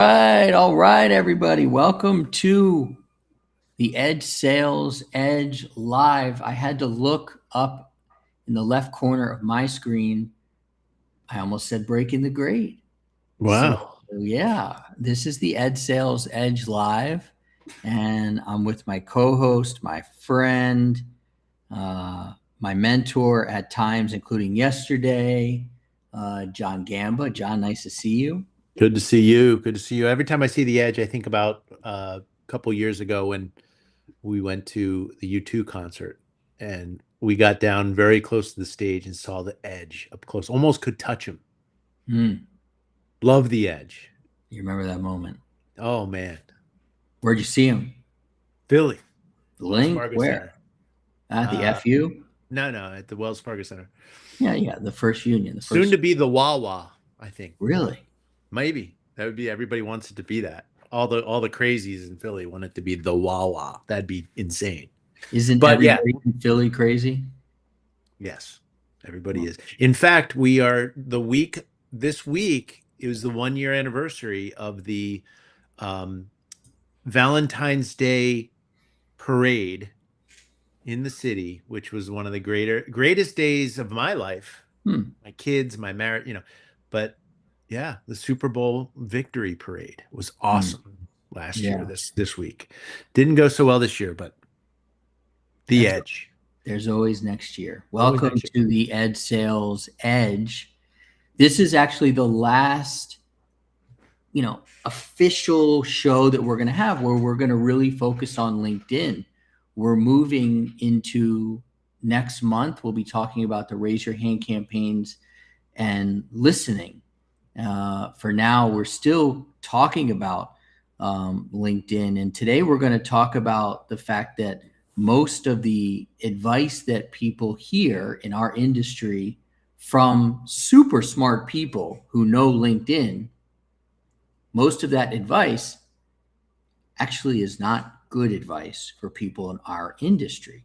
All right, everybody. Welcome to the Edge Sales Edge Live. I had to look up in the left corner of my screen. I almost said breaking the grade. So, Wow. yeah, this is the Edge Sales Edge Live, and I'm with my co-host, my friend, my mentor at times, including yesterday, John Gamba. John, nice to see you. Good to see you. Good to see you. Every time I see the Edge, I think about a couple years ago when we went to the U2 concert and we got down very close to the stage and saw the Edge up close. Almost could touch him. Hmm. Love the Edge. You remember that moment? Oh man. Where'd you see him? Philly, The Wells Link? Fargo Where? Center. The Uh, FU? no, at the Wells Fargo Center. Yeah, the First Union, the Soon first. to be the Wawa, I think. Really? Maybe. That would be everybody wants it to be that. All the crazies in Philly want it to be the Wawa. That'd be insane. Isn't But yeah, everybody in Philly crazy? yes, everybody Well, is. In fact, we are this week, it was the 1 year anniversary of the um, Valentine's Day parade in the city, which was one of the greatest days of my life. hmm, My kids, my marriage, but yeah, the Super Bowl victory parade was hmm, awesome last year, yeah. this week. Didn't go so well this year, but the That's edge. There's always next year. Always Welcome next year. to the Ed Sales Edge. This is actually the last, official show that we're going to have where we're going to really focus on LinkedIn. We're moving into next month. We'll be talking about the Raise Your Hand campaigns and listening. For now, we're still talking about LinkedIn. And today we're going to talk about the fact that most of the advice that people hear in our industry from super smart people who know LinkedIn, most of that advice actually is not good advice for people in our industry.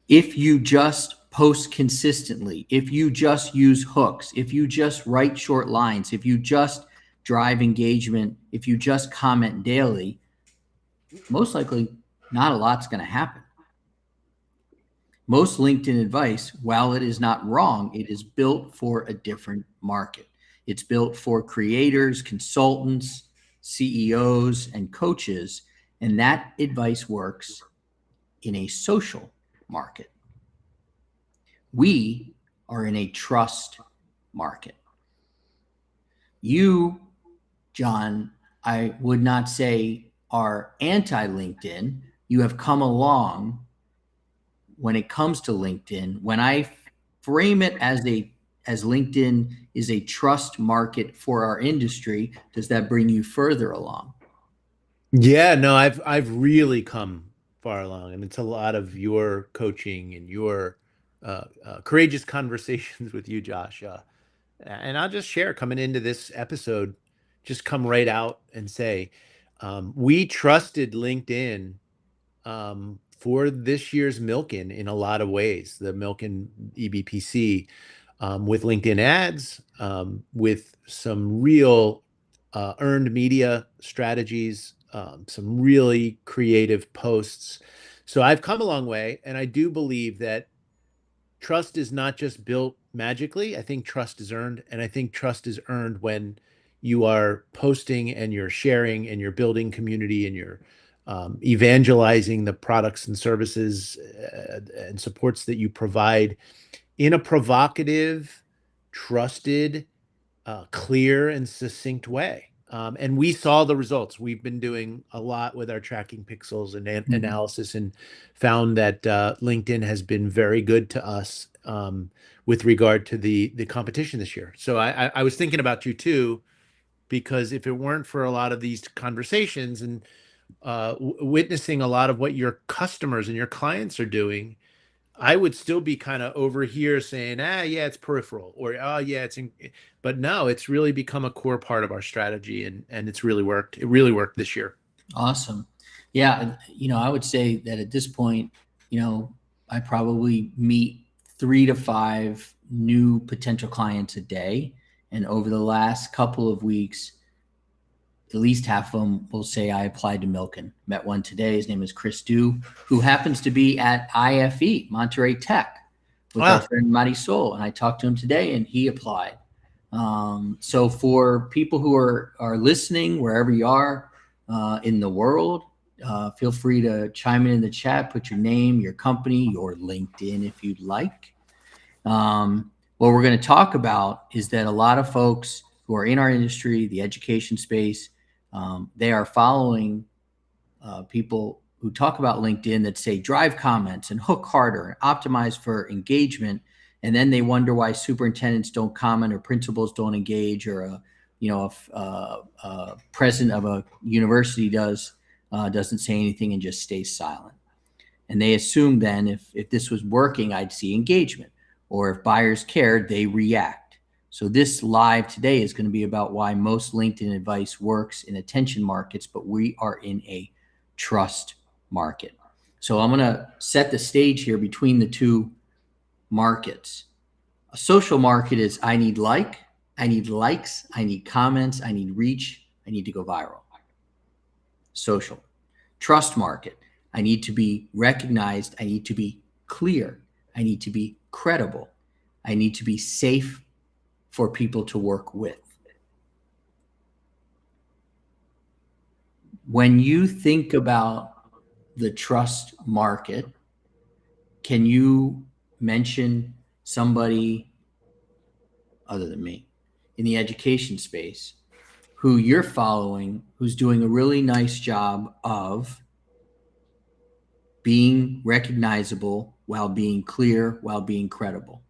If you just post consistently, if you just use hooks, if you just write short lines, if you just drive engagement, if you just comment daily, most likely not a lot's going to happen. Most LinkedIn advice, while it is not wrong, it is built for a different market. It's built for creators, consultants, CEOs, and coaches, and that advice works in a social market. We are in a trust market. You, John, I would not say are anti LinkedIn. You have come along when it comes to LinkedIn. When I frame it as LinkedIn is a trust market for our industry, does that bring you further along? Yeah, no, I've really come far along, and it's a lot of your coaching and your courageous conversations with you, Josh. And I'll just share coming into this episode, just come right out and say, we trusted LinkedIn for this year's Milken in a lot of ways. The Milken EBPC with LinkedIn ads, with some real earned media strategies, some really creative posts. So I've come a long way, and I do believe that trust is not just built magically. I think trust is earned, and I think trust is earned when you are posting and you're sharing and you're building community and you're evangelizing the products and services and supports that you provide in a provocative, trusted, clear, and succinct way. And we saw the results. We've been doing a lot with our tracking pixels and Mhm. analysis and found that LinkedIn has been very good to us with regard to the competition this year. So I was thinking about you too, because if it weren't for a lot of these conversations and witnessing a lot of what your customers and your clients are doing, I would still be kind of over here saying, yeah, it's peripheral, or oh, yeah, but no, it's really become a core part of our strategy, and it's really worked. It really worked this year. Awesome. Yeah, I would say that at this point, I probably meet 3 to 5 new potential clients a day. And over the last couple of weeks, at least half of them will say I applied to Milken. Met one today. His name is Chris Dew, who happens to be at IFE, Monterey Tech, with our Wow. friend Marisol. And I talked to him today, and he applied. So for people who are listening, wherever you are in the world, feel free to chime in the chat, put your name, your company, your LinkedIn if you'd like. What we're going to talk about is that a lot of folks who are in our industry, the education space, they are following people who talk about LinkedIn that say drive comments and hook harder, optimize for engagement, and then they wonder why superintendents don't comment or principals don't engage, or a president of a university doesn't say anything and just stays silent. And they assume then if this was working, I'd see engagement, or if buyers cared, they react. So this live today is going to be about why most LinkedIn advice works in attention markets, but we are in a trust market. So I'm going to set the stage here between the two markets. A social market is I need likes, I need comments, I need reach, I need to go viral. Social. Trust market. I need to be recognized. I need to be clear. I need to be credible. I need to be safe for people to work with. When you think about the trust market, can you mention somebody other than me in the education space who you're following, who's doing a really nice job of being recognizable while being clear, while being credible?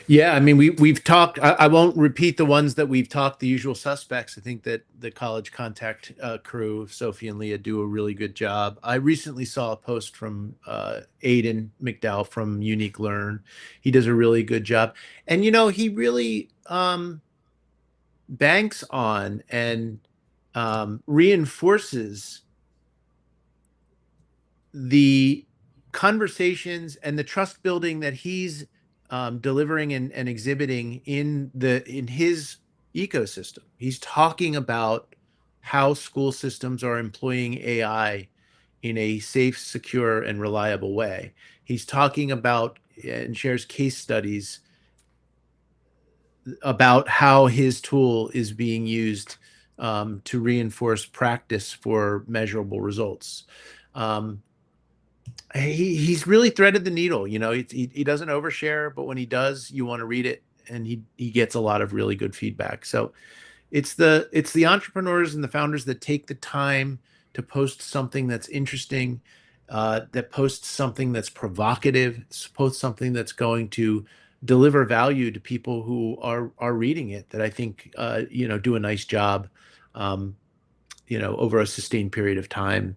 Yeah, I mean, we've talked. I won't repeat the ones that we've talked. The usual suspects. I think that the college contact crew, Sophie and Leah, do a really good job. I recently saw a post from Aiden McDowell from Unique Learn. He does a really good job, and he really banks on and reinforces the conversations and the trust building that he's delivering and exhibiting in his ecosystem. He's talking about how school systems are employing AI in a safe, secure, and reliable way. He's talking about and shares case studies about how his tool is being used to reinforce practice for measurable results. He's really threaded the needle. He doesn't overshare, but when he does, you want to read it, and he gets a lot of really good feedback. So it's the entrepreneurs and the founders that take the time to post something that's interesting, that posts something that's provocative, post something that's going to deliver value to people who are reading it, that I think do a nice job over a sustained period of time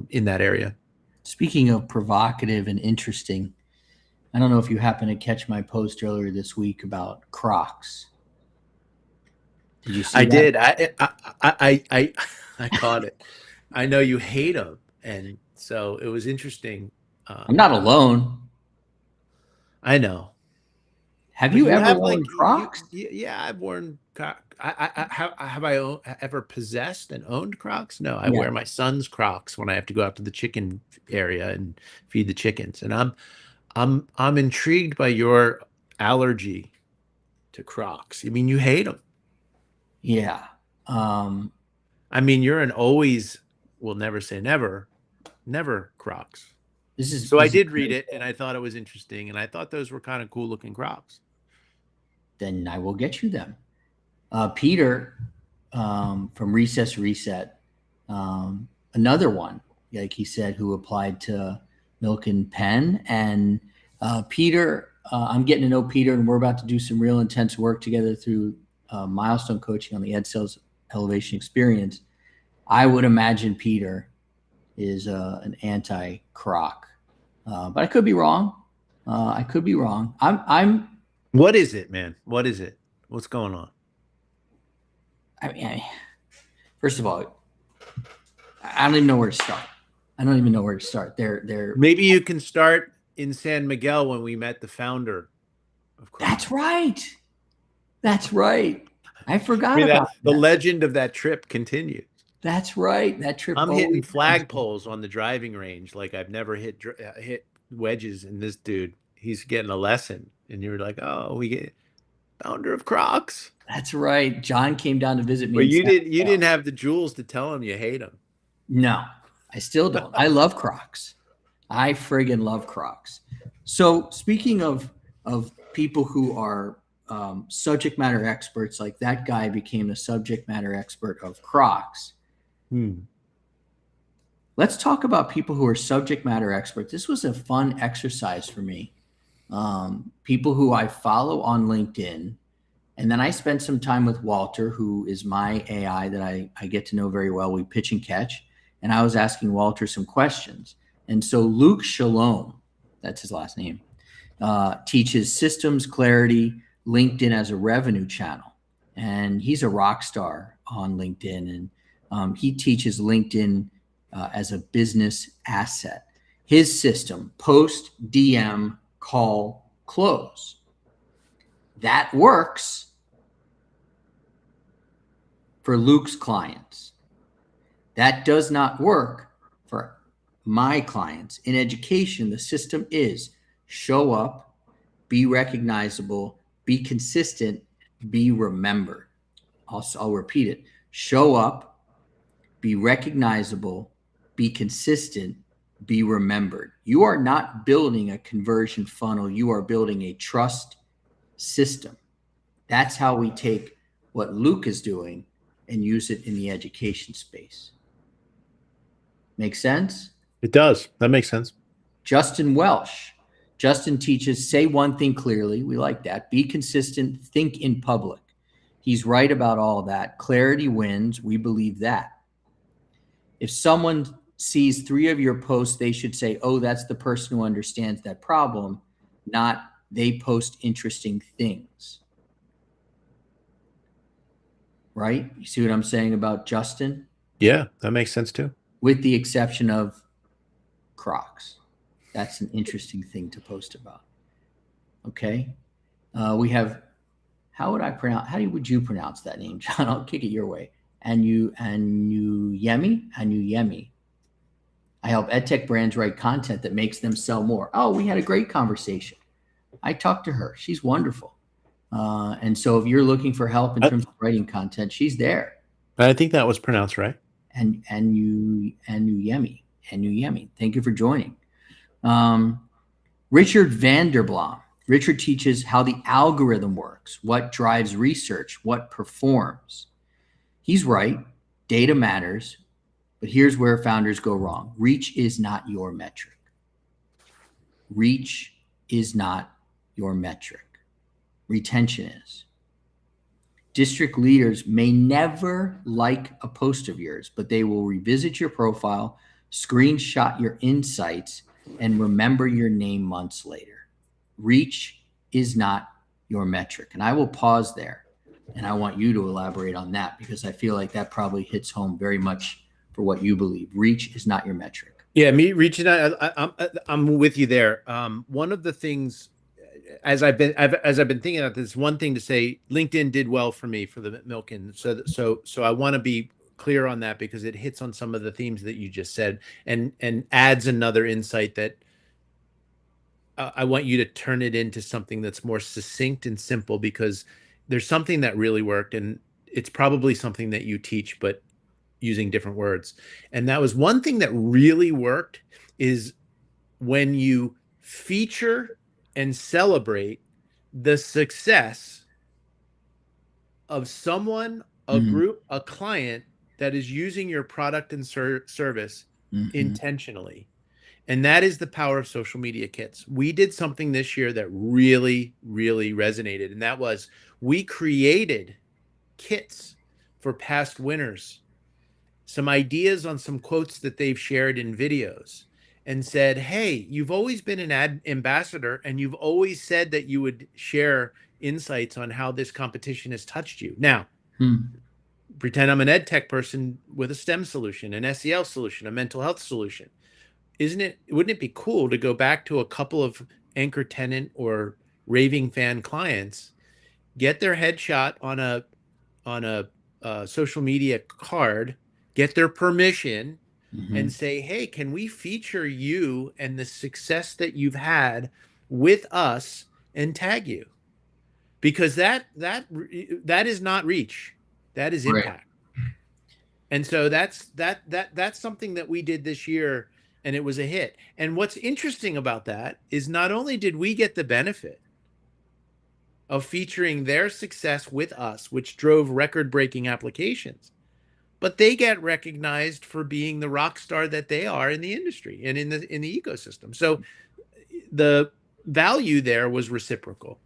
in that area. Speaking of provocative and interesting, I don't know if you happen to catch my post earlier this week about Crocs. Did you see I that? did. I caught it. I know you hate them, and so it was interesting. I'm not alone. I know, Have but you you ever have worn like Crocs? yeah. I've worn. Have ever possessed and owned Crocs? No, I Yeah. wear my son's Crocs when I have to go out to the chicken area and feed the chickens. And I'm intrigued by your allergy to Crocs. I mean, you hate them. Yeah. Um, I mean, you're an always will never say never, never Crocs. this is So I this is did read it and I thought it was interesting and I thought those were kind of cool looking Crocs. then I will get you them. Peter from Recess Reset, another one, like he said, who applied to Milk and Penn. And Peter, I'm getting to know Peter, and we're about to do some real intense work together through milestone coaching on the Ed Sales Elevation Experience. I would imagine Peter is an anti-croc, but I could be wrong. I could be wrong. I'm. What is it, man? What is it? What's going on? I mean, first of all, I don't even know where to start. I don't even know where to start. They're. Maybe you can start in San Miguel when we met the founder of That's Crocs. right. That's right. I I forgot mean, that about the that. legend of that trip continues. That's right. That trip I'm hitting always has. flagpoles on the driving range like I've never hit wedges. And this dude, he's getting a lesson. And you're like, oh, we get founder of Crocs. That's right. John came down to visit me But in San you Diego. didn't have the jewels to tell him you hate him. No, I still don't. I love Crocs. I friggin' love Crocs. So speaking of people who are subject matter experts, like that guy became the subject matter expert of Crocs. Hmm. Let's talk about people who are subject matter experts. This was a fun exercise for me. People who I follow on LinkedIn. And then I spent some time with Walter, who is my AI that I get to know very well. We pitch and catch. And I was asking Walter some questions. And so Luke Shalom, that's his last name, teaches systems clarity, LinkedIn as a revenue channel. And he's a rock star on LinkedIn. And he teaches LinkedIn as a business asset. His system, post, DM, call, close. That works for Luke's clients. That does not work for my clients. In education, the system is show up, be recognizable, be consistent, be remembered. I'll repeat it. Show up, be recognizable, be consistent, be remembered. You are not building a conversion funnel. You are building a trust system. That's how we take what Luke is doing and use it in the education space. Make sense? It does. That makes sense. Justin Welsh. Justin teaches say one thing clearly. We like that. Be consistent. Think in public. He's right about all that. Clarity wins. We believe that. If someone sees 3 of your posts, they should say, oh, that's the person who understands that problem, not they post interesting things. Right? You see what I'm saying about Justin? Yeah, that makes sense too. With the exception of Crocs. That's an interesting thing to post about. Okay. We have, how would you pronounce that name, John? I'll kick it your way. Yemi. I help edtech brands write content that makes them sell more. Oh, we had a great conversation. I talked to her. She's wonderful. And so if you're looking for help in terms of writing content, she's there. I think that was pronounced right. And Yemi. Thank you for joining. Richard Vanderblom. Richard teaches how the algorithm works, what drives research, what performs. He's right. Data matters. But here's where founders go wrong. Reach is not your metric. Reach is not your metric. Retention is. District leaders may never like a post of yours, but they will revisit your profile, screenshot your insights, and remember your name months later. Reach is not your metric. And I will pause there, and I want you to elaborate on that because I feel like that probably hits home very much for what you believe. Reach is not your metric. Yeah, me reaching out. I'm with you there. One of the things, as I've been thinking about this, one thing to say, LinkedIn did well for me for the Milken. So I want to be clear on that because it hits on some of the themes that you just said and adds another insight that I want you to turn it into something that's more succinct and simple because there's something that really worked and it's probably something that you teach, but using different words. And that was one thing that really worked is when you feature and celebrate the success of someone, a group, a client that is using your product and service intentionally. And that is the power of social media kits. We did something this year that really, really resonated. And that was we created kits for past winners, some ideas on some quotes that they've shared in videos and said, hey, you've always been an ambassador and you've always said that you would share insights on how this competition has touched you. Now, pretend I'm an ed tech person with a STEM solution, an SEL solution, a mental health solution. Wouldn't it be cool to go back to a couple of anchor tenant or raving fan clients, get their headshot on a on a social media card, get their permission, and Mhm. say, hey, can we feature you and the success that you've had with us and tag you? Because that is not reach, that is Right. impact. And so that's something that we did this year, and it was a hit. And what's interesting about that is not only did we get the benefit of featuring their success with us, which drove record-breaking applications, but they get recognized for being the rock star that they are in the industry and in the ecosystem. So the value there was reciprocal.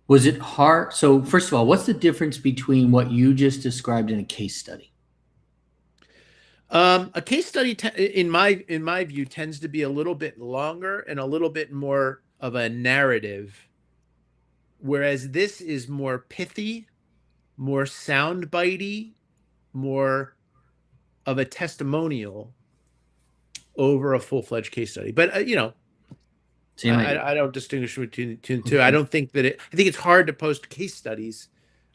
Was it hard? So, first of all, what's the difference between what you just described and a case study? A case study, in my view, tends to be a little bit longer and a little bit more of a narrative, whereas this is more pithy, more soundbitey, more of a testimonial over a full-fledged case study. But Same idea. I don't distinguish between the two. I Okay. don't think that I think it's hard to post case studies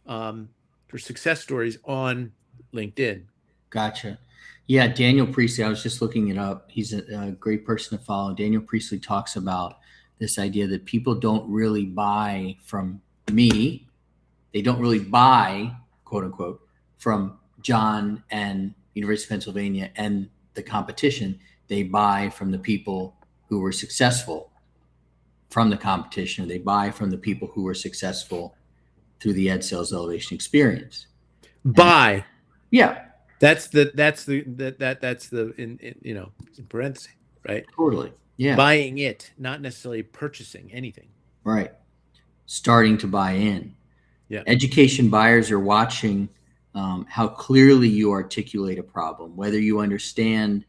for success stories on LinkedIn. Gotcha. Yeah, Daniel Priestley, I was just looking it up. He's a great person to follow. Daniel Priestley talks about this idea that people don't really buy from me. They don't really buy, quote unquote, from John and University of Pennsylvania and the competition. They buy from the people who were successful from the competition. They buy from the people who were successful through the Ed Sales Elevation experience. And Buy. yeah, That's the in parentheses, right? totally. Yeah, Buying it, not necessarily purchasing anything. right. Starting to buy in. Yeah. Education buyers are watching how clearly you articulate a problem, whether you understand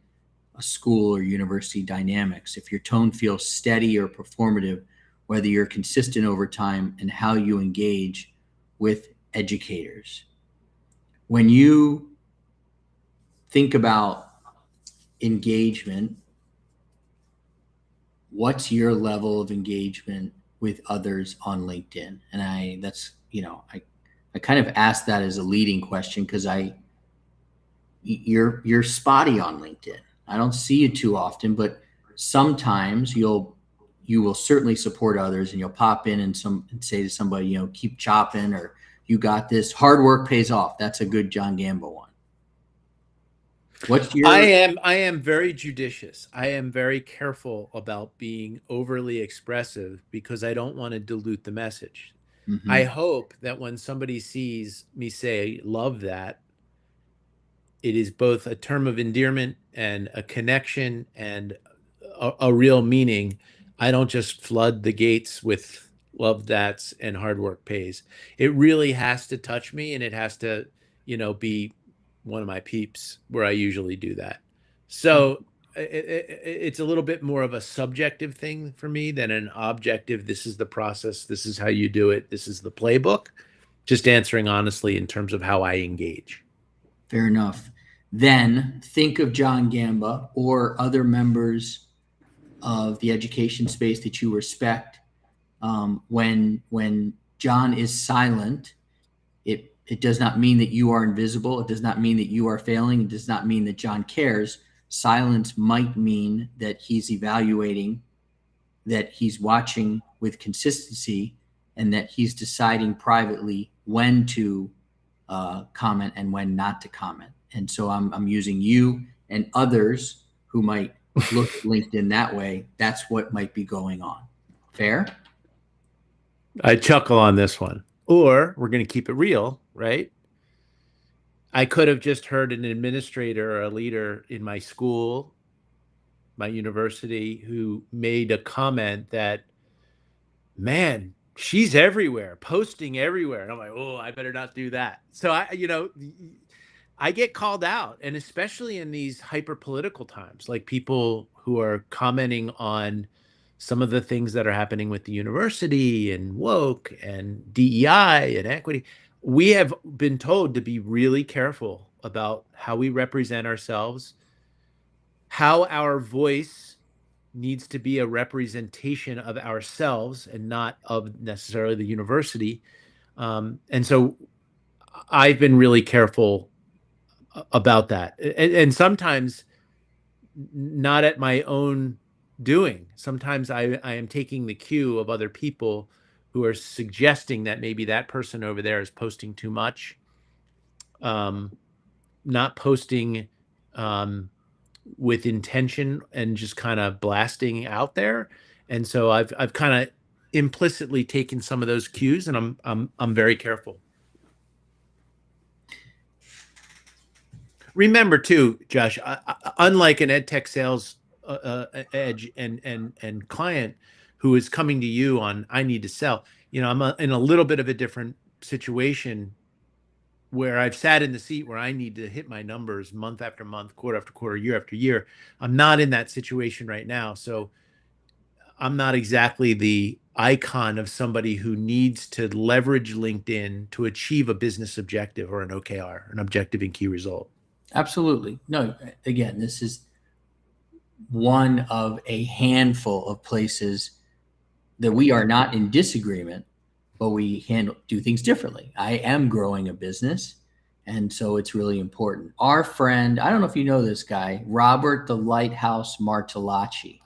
a school or university dynamics, if your tone feels steady or performative, whether you're consistent over time, and how you engage with educators. When you think about engagement, what's your level of engagement with others on LinkedIn? And I kind of asked that as a leading question because you're spotty on LinkedIn. I don't see you too often, but sometimes you will certainly support others, and you'll pop in and say to somebody, keep chopping, or you got this. Hard work pays off. That's a good John Gamba one. What's I your am I am very judicious. I am very careful about being overly expressive because I don't want to dilute the message. I Mhm. hope that when somebody sees me say love that, it is both a term of endearment and a connection and a real meaning. I don't just flood the gates with love that's and hard work pays. It really has to touch me, and it has to, be one of my peeps where I usually do that. So it's a little bit more of a subjective thing for me than an objective. This is the process. This is how you do it. This is the playbook. Just answering honestly in terms of how I engage. Fair enough. Then think of John Gamba or other members of the education space that you respect. When John is silent, it does not mean that you are invisible. It does not mean that you are failing. It does not mean that John cares. Silence might mean that he's evaluating, that he's watching with consistency, and that he's deciding privately when to comment and when not to comment. And so I'm using you and others who might look at LinkedIn that way. That's what might be going on. Fair? I chuckle on this one. Or we're going to keep it real, right? I could have just heard an administrator or a leader in my school, my university, who made a comment that, man, she's everywhere, posting everywhere. And I'm like, oh, I better not do that. So I get called out, and especially in these hyper political times, like people who are commenting on some of the things that are happening with the university and woke and DEI and equity. We have been told to be really careful about how we represent ourselves, how our voice needs to be a representation of ourselves and not of necessarily the university. And so I've been really careful about that. And sometimes not at my own doing. Sometimes I am taking the cue of other people who are suggesting that maybe that person over there is posting too much, um, not posting um, with intention and just kind of blasting out there. And so I've kind of implicitly taken some of those cues, and I'm very careful. Remember too, Josh, unlike an ed tech sales edge and client who is coming to you on I need to sell, I'm in a little bit of a different situation where I've sat in the seat where I need to hit my numbers month after month, quarter after quarter, year after year. I'm not in that situation right now, so I'm not exactly the icon of somebody who needs to leverage LinkedIn to achieve a business objective or an OKR, an objective and key result. Absolutely. No, again, this is one of a handful of places that we are not in disagreement, but we do things differently. I am growing a business, and so it's really important. Our friend, I don't know if you know this guy, Robert the Lighthouse Martellacci.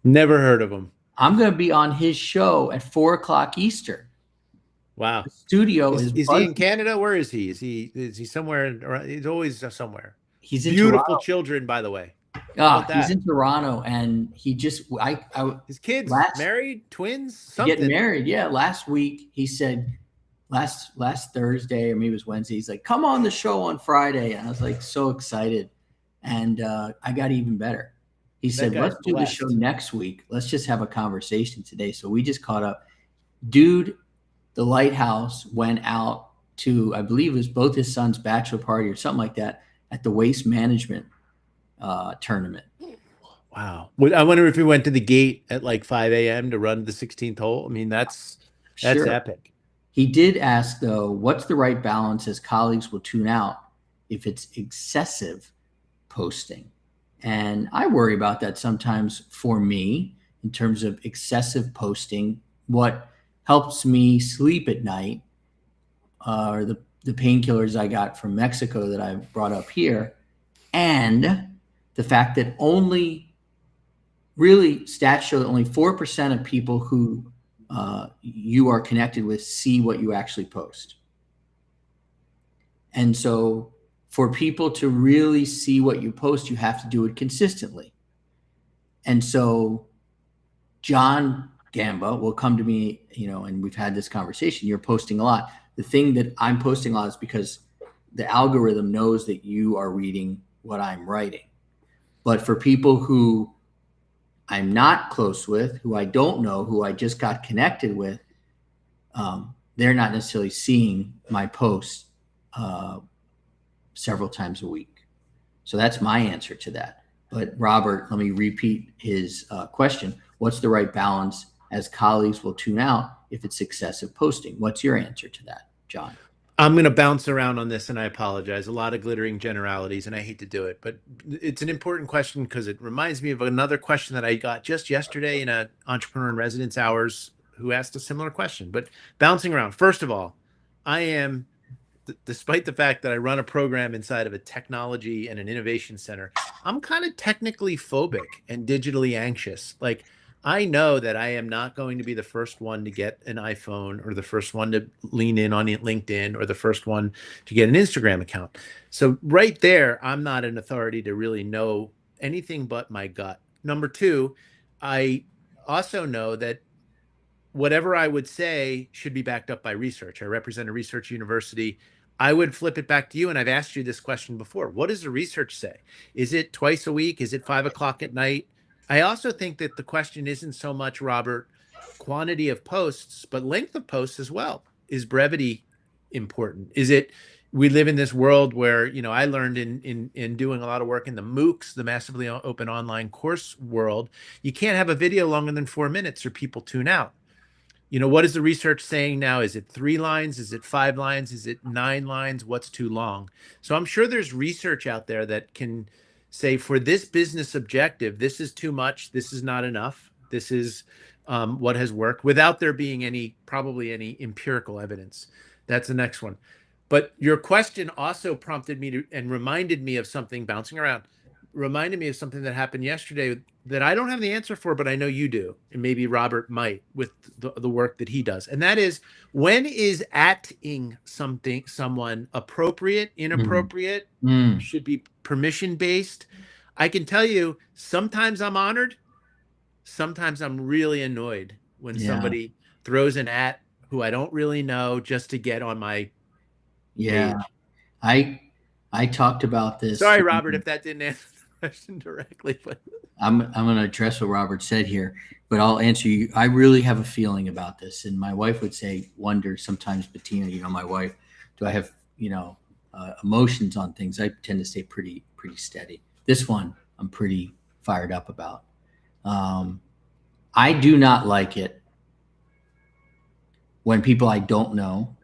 Never heard of them. I'm going to be on his show at 4 o'clock Eastern. Wow. The studio Is he in Canada? Where is he? Is he somewhere? He's always somewhere. He's in Beautiful Toronto. children, by the way. How Ah, about he's that? in Toronto, and he just I His kids last married, twins, getting something. married. Yeah, last week he said last Thursday or maybe it was Wednesday. He's like, "Come on the show on Friday," and I was like so excited, and I got even better. He That said, guy's "Let's do the show blessed. next week. Let's just have a conversation today." So we just caught up. Dude, the Lighthouse went out to, I believe it was both his son's bachelor party or something like that at the waste management tournament. Wow. I wonder if he went to the gate at like 5 a.m. to run the 16th hole. I mean, that's Sure. epic. He did ask, though, what's the right balance as colleagues will tune out if it's excessive posting? And I worry about that sometimes for me in terms of excessive posting. What helps me sleep at night are the painkillers I got from Mexico that I brought up here, and the fact that only really stats show that only 4% of people who you are connected with see what you actually post. And so for people to really see what you post, you have to do it consistently. And so John Gamba will come to me, and we've had this conversation. You're posting a lot. The thing that I'm posting a lot is because the algorithm knows that you are reading what I'm writing. But for people who I'm not close with, who I don't know, who I just got connected with, they're not necessarily seeing my posts several times a week. So that's my answer to that. But Robert, let me repeat his question. What's the right balance as colleagues will tune out if it's excessive posting? What's your answer to that, John? I'm going to bounce around on this and I apologize. A lot of glittering generalities and I hate to do it, but it's an important question because it reminds me of another question that I got just yesterday in a entrepreneur in residence hours who asked a similar question. But bouncing around, first of all, I am, despite the fact that I run a program inside of a technology and an innovation center, I'm kind of technically phobic and digitally anxious. Like, I know that I am not going to be the first one to get an iPhone or the first one to lean in on LinkedIn or the first one to get an Instagram account. So, right there, I'm not an authority to really know anything but my gut. Number two, I also know that whatever I would say should be backed up by research. I represent a research university. I would flip it back to you. And I've asked you this question before. What does the research say? Is it twice a week? Is it 5 o'clock at night? I also think that the question isn't so much, Robert, quantity of posts, but length of posts as well. Is brevity important? Is it, we live in this world where, I learned in doing a lot of work in the MOOCs, the massively open online course world, you can't have a video longer than 4 minutes or people tune out. What is the research saying now? Is it 3 lines? Is it 5 lines? Is it 9 lines? What's too long? So I'm sure there's research out there that can say for this business objective, this is too much. This is not enough. This is what has worked without there being probably any empirical evidence. That's the next one. But your question also prompted me to and reminded me of something bouncing around, reminded me of something that happened yesterday that I don't have the answer for, but I know you do. And maybe Robert might with the work that he does. And that is, when is atting someone appropriate, Mm, inappropriate, mm, should be permission based? I can tell you, sometimes I'm honored, sometimes I'm really annoyed when yeah, somebody throws an at who I don't really know just to get on my yeah. page. I I talked about this. Sorry, Robert, if that didn't answer the question directly, but I'm going to address what Robert said here, but I'll answer you. I really have a feeling about this, and my wife would say, "Wonder sometimes, Bettina, my wife, do I have emotions on things?" I tend to stay pretty steady. This one, I'm pretty fired up about. Um, I do not like it when people I don't know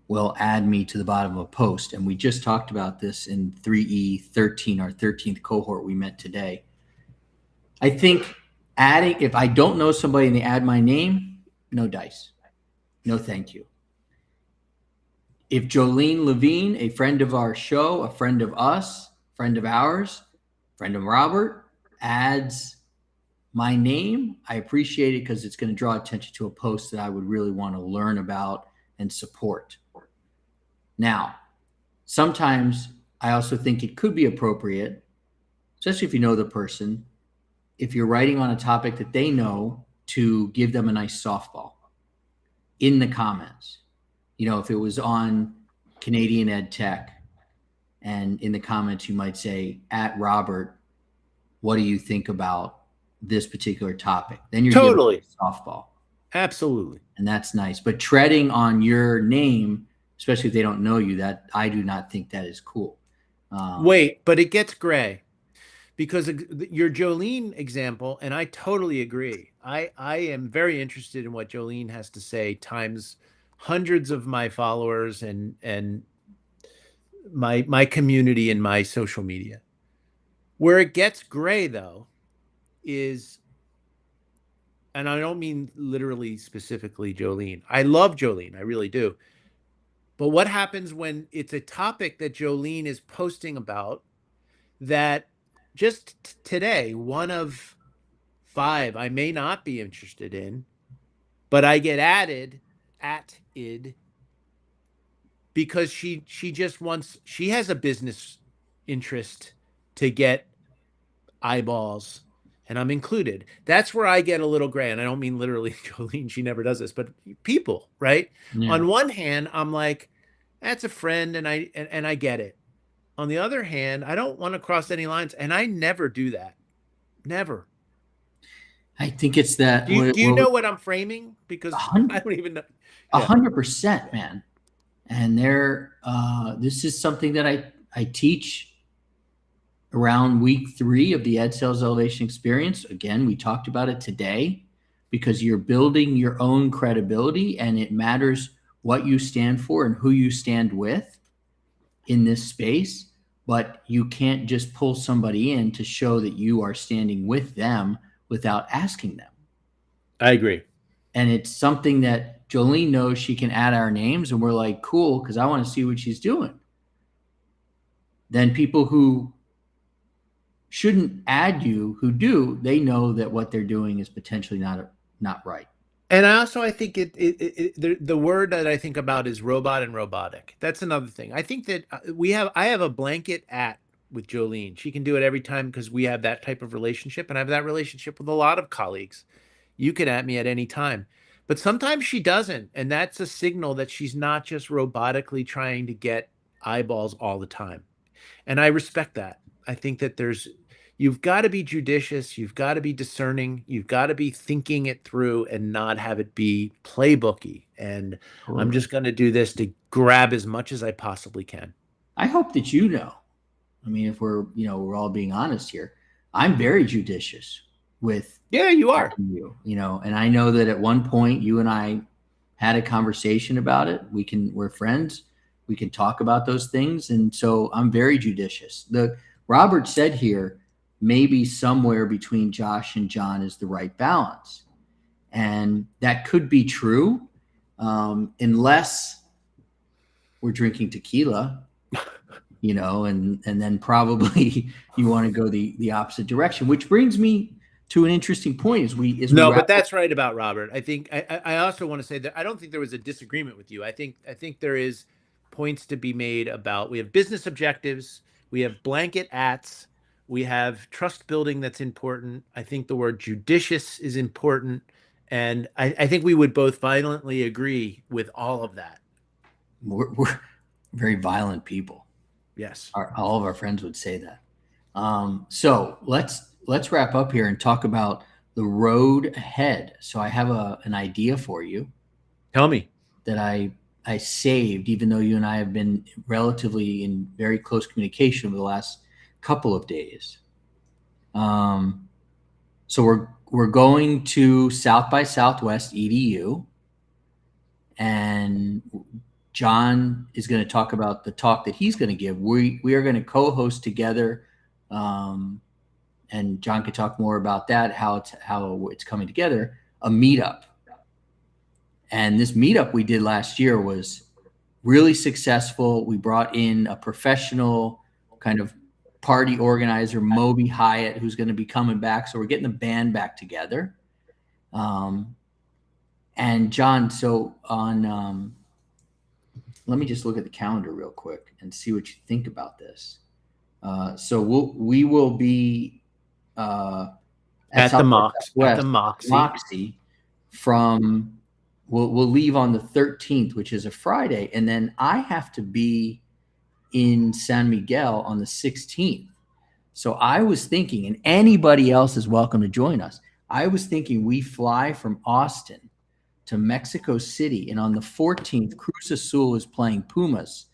will add me to the bottom of a post, and we just talked about this in 3E13, our 13th cohort we met today. I think adding, if I don't know somebody and they add my name, no dice. No, thank you. If Jolene Levine, a friend of our show, a friend of us, friend of ours, friend of Robert, adds my name, I appreciate it because it's going to draw attention to a post that I would really want to learn about and support. Now, sometimes I also think it could be appropriate, especially if you know the person, if you're writing on a topic that they know, to give them a nice softball in the comments. If it was on Canadian Ed Tech, and in the comments you might say, at Robert, what do you think about this particular topic? Then you're giving totally, a softball, absolutely. and that's nice. But treading on your name, especially if they don't know you, that I do not think that is cool. Wait, but it gets gray because your Jolene example, and I totally agree. I am very interested in what Jolene has to say, times hundreds of my followers and my community and my social media. Where it gets gray though is, and I don't mean literally specifically Jolene. I love Jolene, I really do. But what happens when it's a topic that Jolene is posting about that just today, one of five I may not be interested in, but I get added at id because she just wants, she has a business interest to get eyeballs, and I'm included. That's where I get a little gray. And I don't mean literally Jolene, she never does this, but people, right? Yeah. On one hand, I'm like, that's a friend, and I get it. On the other hand, I don't want to cross any lines, and I never do that. Never. I think it's that. Do you know what I'm framing? Because I don't even know. Yeah. 100%, man. And this is something that I teach around week 3 of the Ed Sales Elevation Experience. Again, we talked about it today because you're building your own credibility, and it matters what you stand for and who you stand with in this space. But you can't just pull somebody in to show that you are standing with them without asking them. I agree. And it's something that Jolene knows she can add our names, and we're like, cool, because I want to see what she's doing. Then people who shouldn't add you, who do, they know that what they're doing is potentially not right. And I think the word that I think about is robot and robotic. That's another thing. I think that I have a blanket at with Jolene. She can do it every time because we have that type of relationship, and I have that relationship with a lot of colleagues. You can at me at any time. But sometimes she doesn't, and that's a signal that she's not just robotically trying to get eyeballs all the time. And I respect that. I think that you've got to be judicious, you've got to be discerning, you've got to be thinking it through and not have it be playbooky. And I'm Totally. just going to do this to grab as much as I possibly can. I hope that I mean, if we're all being honest here, I'm very judicious with Yeah, you are. you, and I know that at one point you and I had a conversation about it. We're friends. We can talk about those things. And so I'm very judicious. Robert said here, maybe somewhere between Josh and John is the right balance. And that could be true, unless we're drinking tequila, and then probably you want to go the opposite direction, which brings me to an interesting point as we No, wrap but up. that's right about Robert. I think I also want to say that I don't think there was a disagreement with you. I think there is points to be made about we have business objectives, we have blanket ats, we have trust building that's important. I think the word judicious is important, and I think we would both violently agree with all of that. We're very violent people. Yes. All of our friends would say that. So let's wrap up here and talk about the road ahead. So I have an idea for you Tell me. that I saved, even though you and I have been relatively in very close communication over the last couple of days. Um, so we're going to South by Southwest EDU, and John is going to talk about the talk that he's going to give. We are going to co-host together, and John can talk more about that, how it's coming together. A meetup, and this meetup we did last year was really successful. We brought in a professional kind of party organizer, Moby Hyatt, who's going to be coming back. So we're getting the band back together. And John, so let me just look at the calendar real quick and see what you think about this. So we will be at At the South by Mox, at the Southwest Moxie. Moxie from we'll leave on the 13th, which is a Friday, and then I have to be in San Miguel on the 16th. So I was thinking, and anybody else is welcome to join us. I was thinking we fly from Austin to Mexico City, and on the 14th, Cruz Azul is playing Pumas,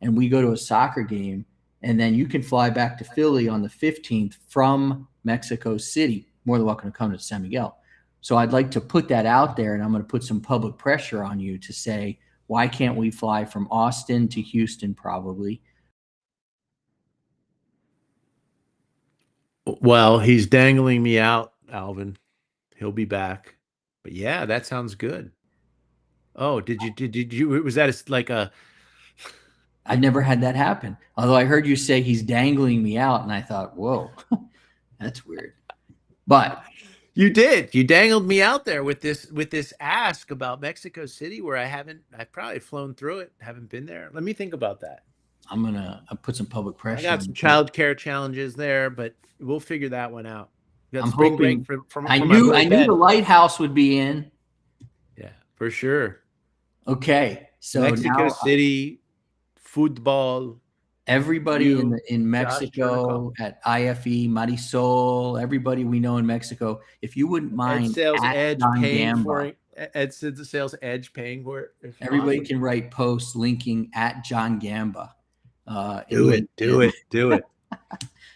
and we go to a soccer game, and then you can fly back to Philly on the 15th from Mexico City. More than welcome to come to San Miguel. So I'd like to put that out there, and I'm going to put some public pressure on you to say, why can't we fly from Austin to Houston probably? Well, he's dangling me out, Alvin. He'll be back. But yeah, that sounds good. Oh, did you was that like a I've never had that happen. Although I heard you say he's dangling me out, and I thought, whoa, that's weird. But you did. You dangled me out there with this ask about Mexico City where I've probably flown through it, haven't been there. Let me think about that. I'm going to put some public I pressure got on some you. childcare challenges there, but we'll figure that one out. Got I'm spring break hoping for my boy I knew the Ben. lighthouse would be in. Yeah, for sure. Okay. So Mexico now City football. everybody You, in Josh Jernicoff. Mexico at IFE, Marisol, everybody we know in Mexico, if you wouldn't Ed mind Sales at Edge John paying for Gamba, it. Ed Sales Edge paying for it. It's everybody awesome. can write posts linking at John Gamba in Do it. Do LinkedIn. it. Do it.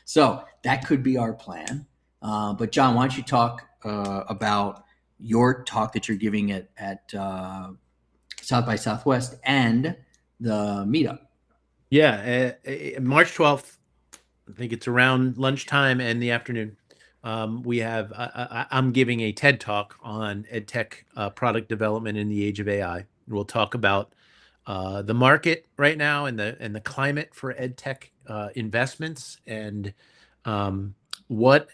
So that could be our plan. But John, why don't you talk about your talk that you're giving at South by Southwest and the meetup? Yeah, March 12th. I think it's around lunchtime and the afternoon. I'm giving a TED talk on EdTech product development in the age of AI. We'll talk about the market right now and the climate for EdTech investments and what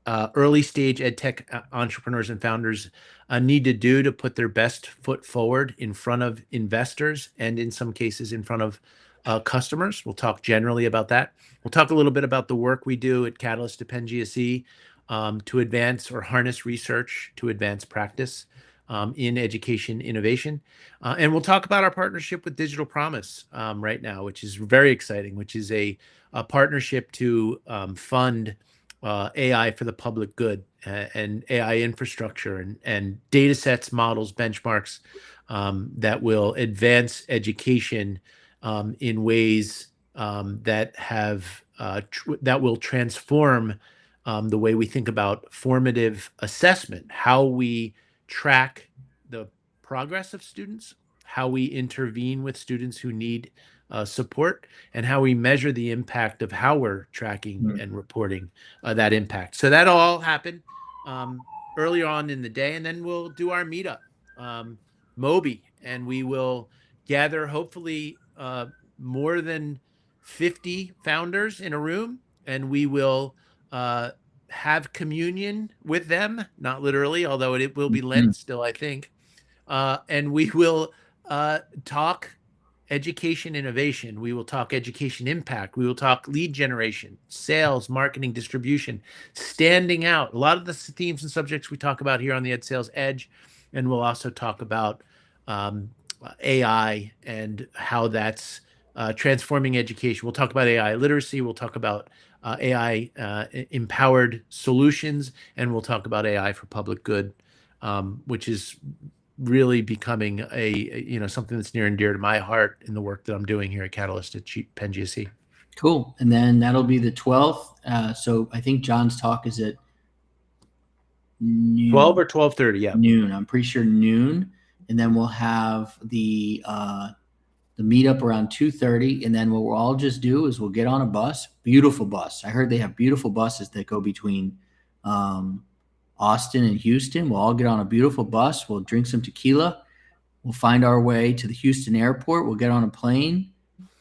early stage EdTech entrepreneurs and founders need to do to put their best foot forward in front of investors and in some cases in front of customers. We'll talk generally about that. We'll talk a little bit about the work we do at Catalyst to Penn GSE to advance or harness research to advance practice in education innovation. And we'll talk about our partnership with Digital Promise right now, which is very exciting, which is a partnership to fund AI for the public good and AI infrastructure and data sets, models, benchmarks that will advance education in ways that will transform the way we think about formative assessment, how we track the progress of students, how we intervene with students who need support, and how we measure the impact of how we're tracking and reporting that impact. So that'll all happen earlier on in the day, and then we'll do our meetup, Moby, and we will gather hopefully more than 50 founders in a room, and we will have communion with them, not literally, although it will be Lent still, I think. And we will talk education innovation. We will talk education impact. We will talk lead generation, sales, marketing, distribution, standing out. A lot of the themes and subjects we talk about here on the Ed Sales Edge. And we'll also talk about AI and how that's transforming education. We'll talk about AI literacy. We'll talk about AI empowered solutions, and we'll talk about AI for public good, which is really becoming something that's near and dear to my heart in the work that I'm doing here at Catalyst at Penn GSE. Cool. And then that'll be the 12th. So I think John's talk is at noon. 12 or 12:30, yeah. Noon. I'm pretty sure noon. And then we'll have the meetup around 2:30. And then what we'll all just do is we'll get on a bus, beautiful bus. I heard they have beautiful buses that go between Austin and Houston. We'll all get on a beautiful bus. We'll drink some tequila. We'll find our way to the Houston airport. We'll get on a plane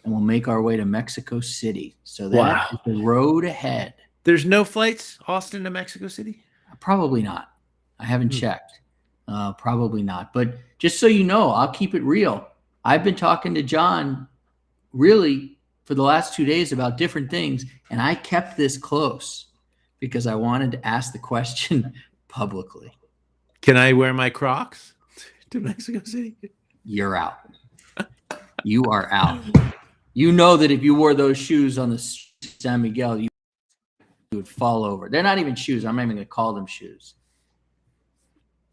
and we'll make our way to Mexico City. So that is the road ahead. There's no flights, Austin to Mexico City? Probably not. I haven't checked. Probably not. But just so you know, I'll keep it real. I've been talking to John really for the last 2 days about different things, and I kept this close because I wanted to ask the question publicly. Can I wear my Crocs to Mexico City? You're out. You are out. You know that if you wore those shoes on the San Miguel, you would fall over. They're not even shoes. I'm not even going to call them shoes.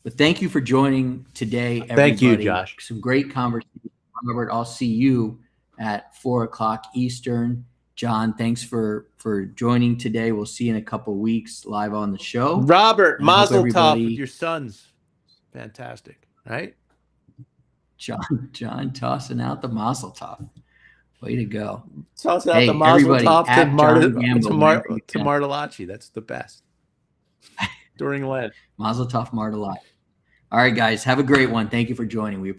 But thank you for joining today, everybody. Thank you, Josh. Some great conversation. Robert, I'll see you at 4:00 Eastern. John, thanks for joining today. We'll see you in a couple of weeks live on the show. Robert, mazel tov with your sons. Fantastic, right? John tossing out the mazel tov. Way to go. Tossing out the mazel tov to Martellacci. That's the best. During Lent. Mazel tov Martellacci. All right, guys. Have a great one. Thank you for joining. We